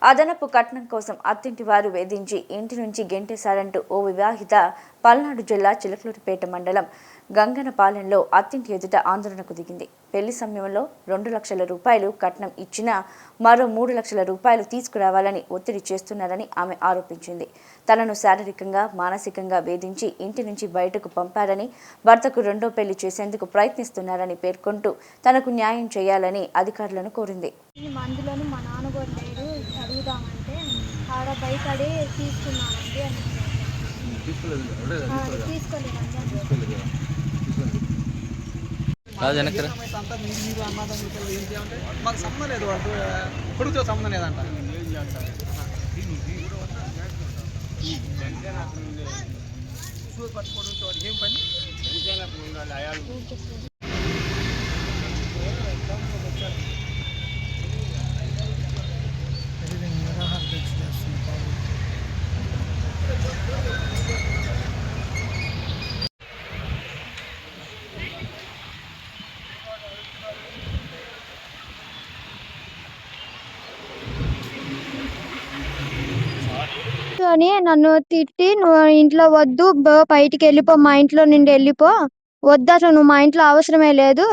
అదనపు కట్నం కోసం అత్తింటి వారు వేధించి ఇంటి నుంచి గెంటేశారంటూ ఓ వివాహిత పల్నాడు జిల్లా చిలకలూరిపేట మండలం గంగనపాలెంలో అత్తింటి ఎదుట ఆందోళనకు దిగింది. పెళ్లి సమయంలో 2 లక్షల రూపాయలు కట్నం ఇచ్చినా మరో 3 లక్షల రూపాయలు తీసుకురావాలని ఒత్తిడి చేస్తున్నారని ఆమె ఆరోపించింది. తనను శారీరకంగా, మానసికంగా వేధించి ఇంటి నుంచి బయటకు పంపారని, భర్తకు రెండో పెళ్లి చేసేందుకు ప్రయత్నిస్తున్నారని పేర్కొంటూ తనకు న్యాయం చేయాలని అధికారులను కోరింది. అడుగుదామంటే ఆడ బయటడే తీసుకున్నామండి అని మాకు సంబంధం లేదు, వాడు కొడుకుతో సంబంధం లేదంట. పట్టుకోవడం వాడికి ఏం పని? నన్ను తిట్టి, నువ్వు ఇంట్లో వద్దు, బయటికి వెళ్ళిపో, మా ఇంట్లో నుండి వెళ్ళిపో, వద్దు, అసలు నువ్వు మా ఇంట్లో అవసరమే లేదు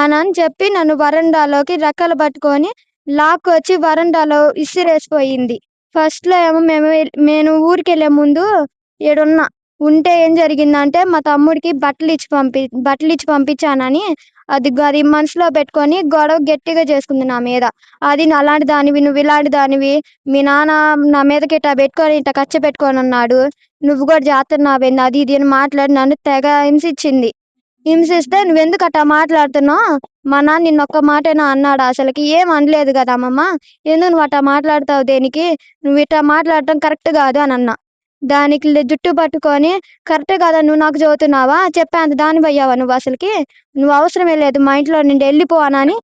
అని చెప్పి నన్ను వరండాలోకి రెక్కలు పట్టుకొని లాక్కొచ్చి వరండాలో ఇసిరేసిపోయింది. ఫస్ట్ లో ఏమో నేను ఊరికి వెళ్లే ముందు ఏడున్నా ఉంటే ఏం జరిగిందంటే మా తమ్ముడికి బట్టలు ఇచ్చి పంపించానని అది మనసులో పెట్టుకొని గొడవ గట్టిగా చేసుకుంది నా మీద. అది అలాంటి దానివి, నువ్వు ఇలాంటి దానివి, మీ నాన్న నా మీదకి ఇట్లా పెట్టుకొని ఇట్లా కచ్చ పెట్టుకొని ఉన్నాడు, నువ్వు కూడా చేస్తున్నావేంది, అది ఇది అని మాట్లాడి నన్ను తెగ హింసించింది. హింసిస్తే నువ్వెందుకు అట్లా మాట్లాడుతున్నావు, మా నాన్న నిన్న ఒక్క మాటేనా అన్నాడు, అసలుకి ఏం అనలేదు కదా అమ్మమ్మ, ఎందుకు నువ్వు అట్లా మాట్లాడతావు, దేనికి, నువ్వు ఇట్లా మాట్లాడటం కరెక్ట్ కాదు అని అన్నా. దానికి జుట్టు పట్టుకొని, కరెక్ట్ కదా, నువ్వు నాకు చదువుతున్నావా, చెప్పేంత దాని పోయావా నువ్వు, అసలుకి నువ్వు అవసరమే లేదు, మా ఇంట్లో నుండి వెళ్ళిపో అని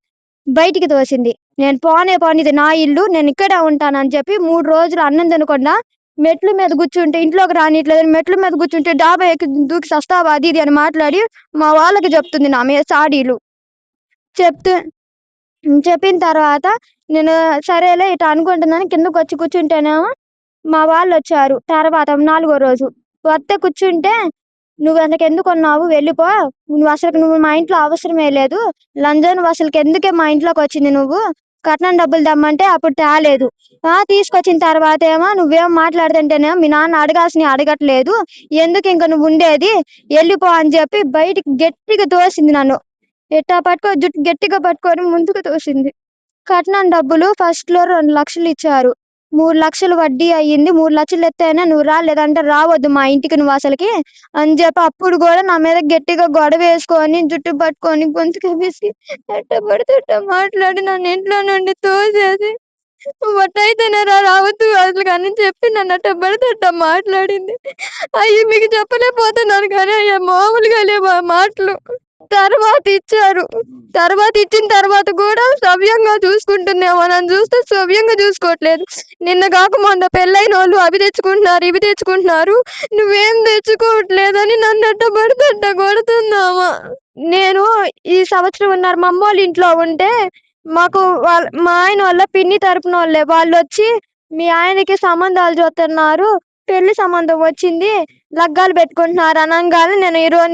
బయటికి తోసింది. నేను పోనే ఇది నా ఇల్లు, నేను ఇక్కడే ఉంటానని చెప్పి 3 రోజులు అన్నం తినకుండా మెట్ల మీద కూర్చుంటే, ఇంట్లోకి రానిట్లేదు, మెట్ల మీద కూర్చుంటే డాబా ఎక్కి దూకి సస్తావా, అది ఇది అని మాట్లాడి మా వాళ్ళకి చెప్తుంది నా మీద సాడీలు చెప్పిన తర్వాత నేను సరేలే ఇట్లా అనుకుంటున్నాను కిందకు వచ్చి కూర్చుంటేనేమో మా వాళ్ళు వచ్చారు. తర్వాత 4వ రోజు వస్తే కూర్చుంటే, నువ్వు అసలు ఎందుకు ఉన్నావు, వెళ్ళిపో, నువ్వు మా ఇంట్లో అవసరమే లేదు, లంజన్ అసలుకి ఎందుకే మా ఇంట్లోకి వచ్చింది, నువ్వు కట్నం డబ్బులు తెమ్మంటే అప్పుడు తేలేదు, తీసుకొచ్చిన తర్వాత ఏమో నువ్వేం మాట్లాడుతుంటేనేమో మీ నాన్న అడగట్లేదు, ఎందుకు ఇంకా నువ్వు ఉండేది, వెళ్ళిపో అని చెప్పి బయటికి గట్టిగా తోసింది. నన్ను ఎట్టా జుట్టు గట్టిగా పట్టుకొని ముందుకు తోసింది. కట్నం డబ్బులు ఫస్ట్ లో 2 లక్షలు ఇచ్చారు, 3 లక్షలు వడ్డీ అయ్యింది, 3 లక్షలు ఎత్తైనా నువ్వు లేదంటే రావద్దు మా ఇంటికి నువ్వు అసలుకి అని చెప్పి అప్పుడు కూడా నా మీద గట్టిగా గొడవ వేసుకొని జుట్టు పట్టుకొని గొంతుకు వేసి ఎట్ట పడితే ఎట్ట మాట్లాడి నన్ను ఇంట్లో నుండి తోసేసి, వట్టయితేనే రావద్దు అసలు అని చెప్పి నన్ను అట్ట పడితే అట్ట మాట్లాడింది. అయ్యి మీకు చెప్పలేకపోతున్నాను కానీ అయ్యా మామూలుగా లేవు ఆ మాటలు. తర్వాత ఇచ్చిన తర్వాత కూడా సవ్యంగా చూసుకుంటుందేమో, నన్ను చూస్తే సవ్యంగా చూసుకోవట్లేదు. నిన్న కాక మొన్న పెళ్ళైన వాళ్ళు అవి తెచ్చుకుంటున్నారు, ఇవి తెచ్చుకుంటున్నారు, నువ్వేం తెచ్చుకోవట్లేదని నన్ను అట్ట పడితే అట్ట కొడుతుందామా. నేను ఈ సంవత్సరం ఉన్నారు మా అమ్మోళ్ళ ఇంట్లో ఉంటే, మాకు మా ఆయన వాళ్ళ పిన్ని తరపున వాళ్ళు వచ్చి మీ ఆయనకి సంబంధాలు చూస్తున్నారు, పెళ్లి సంబంధం వచ్చింది, లగ్గాలు పెట్టుకుంటున్నారు అనగానే నేను ఈరోజు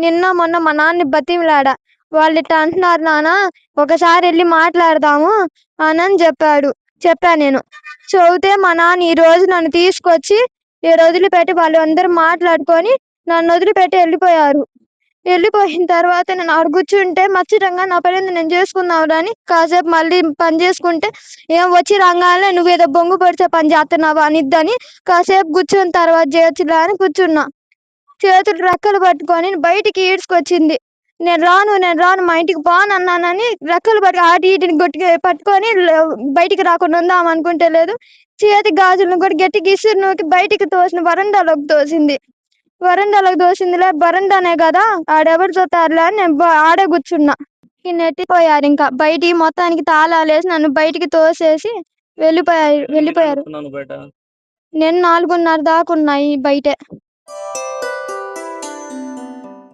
నిన్న మొన్న మా నాన్నని బతిమిలాడా, వాళ్ళు ఇట్లా అంటున్నారు నాన్న, ఒకసారి వెళ్ళి మాట్లాడదాము అని చెప్పా నేను. చెబితే మా నాన్న ఈ రోజు నన్ను తీసుకొచ్చి వదిలిపెట్టి వాళ్ళు అందరూ మాట్లాడుకొని నన్ను వదిలిపెట్టి వెళ్ళిపోయిన తర్వాత నేను ఆడ కూర్చుంటే మచ్చితంగా నా పని నేను చేసుకున్నావు అని కాసేపు మళ్ళీ పని చేసుకుంటే, ఏం వచ్చి రంగాలనే నువ్వేదో బొంగు పడితే పని చేస్తున్నావు అనిద్దని కాసేపు కూర్చున్న తర్వాత చేయొచ్చులా అని కూర్చున్నా. చేతులు రెక్కలు పట్టుకొని బయటికి ఈడ్చుకొచ్చింది. నేను రాను మా ఇంటికి పోను అన్నానని రెక్కలు వీటిని గట్టిగా పట్టుకొని బయటికి రాకుండా ఉందాం అనుకుంటే లేదు, చేతి గాజులను కూడా గట్టిగా ఇసురునూకి బయటికి వరండాలోకి తోసిందిలే, వరండానే కదా ఆడెవరు చూస్తారులే అని నేను ఆడే కూర్చున్నా. నెట్టిపోయారు, ఇంకా బయటికి మొత్తానికి తాళాలు వేసి నన్ను బయటికి తోసేసి వెళ్ళిపోయారు. నేను 4:30 దాకా ఉన్నాయి బయటే.